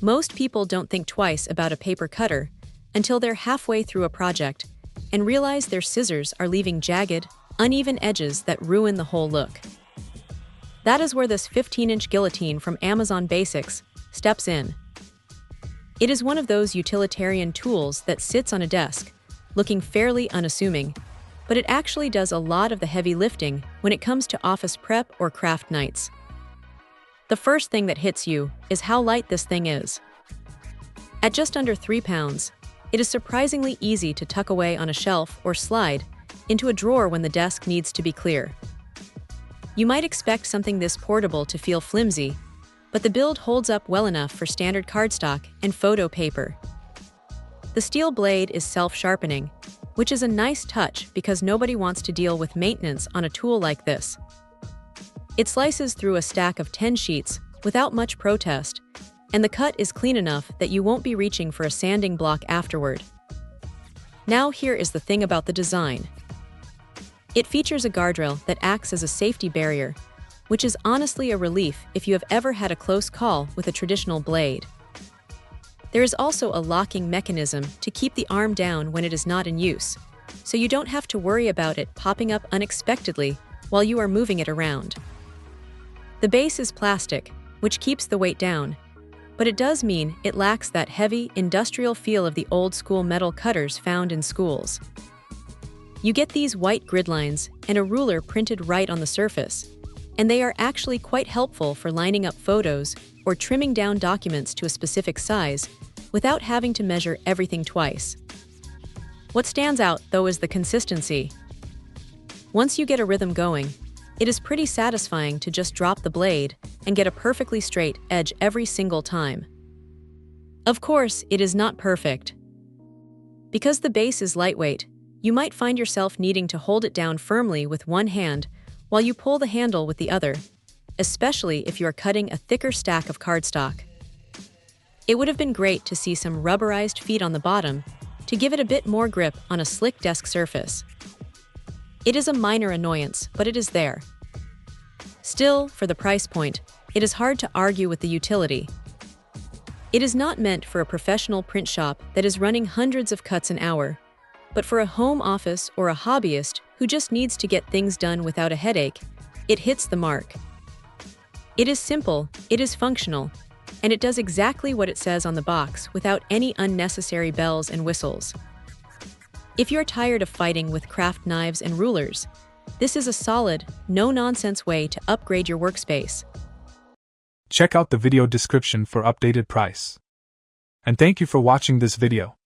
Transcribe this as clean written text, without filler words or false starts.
Most people don't think twice about a paper cutter until they're halfway through a project and realize their scissors are leaving jagged, uneven edges that ruin the whole look. That is where this 15-inch guillotine from Amazon Basics steps in. It is one of those utilitarian tools that sits on a desk, looking fairly unassuming, but it actually does a lot of the heavy lifting when it comes to office prep or craft nights. The first thing that hits you is how light this thing is. At just under 3 pounds, it is surprisingly easy to tuck away on a shelf or slide into a drawer when the desk needs to be clear. You might expect something this portable to feel flimsy, but the build holds up well enough for standard cardstock and photo paper. The steel blade is self-sharpening, which is a nice touch because nobody wants to deal with maintenance on a tool like this. It slices through a stack of 10 sheets without much protest, and the cut is clean enough that you won't be reaching for a sanding block afterward. Now here is the thing about the design. It features a guardrail that acts as a safety barrier, which is honestly a relief if you have ever had a close call with a traditional blade. There is also a locking mechanism to keep the arm down when it is not in use, so you don't have to worry about it popping up unexpectedly while you are moving it around. The base is plastic, which keeps the weight down, but it does mean it lacks that heavy, industrial feel of the old-school metal cutters found in schools. You get these white grid lines and a ruler printed right on the surface, and they are actually quite helpful for lining up photos or trimming down documents to a specific size without having to measure everything twice. What stands out, though, is the consistency. Once you get a rhythm going, it is pretty satisfying to just drop the blade and get a perfectly straight edge every single time. Of course, it is not perfect. Because the base is lightweight, you might find yourself needing to hold it down firmly with one hand while you pull the handle with the other, especially if you are cutting a thicker stack of cardstock. It would have been great to see some rubberized feet on the bottom to give it a bit more grip on a slick desk surface. It is a minor annoyance, but it is there. Still, for the price point, it is hard to argue with the utility. It is not meant for a professional print shop that is running hundreds of cuts an hour, but for a home office or a hobbyist who just needs to get things done without a headache, it hits the mark. It is simple, it is functional, and it does exactly what it says on the box without any unnecessary bells and whistles. If you're tired of fighting with craft knives and rulers, this is a solid, no-nonsense way to upgrade your workspace. Check out the video description for updated price. And thank you for watching this video.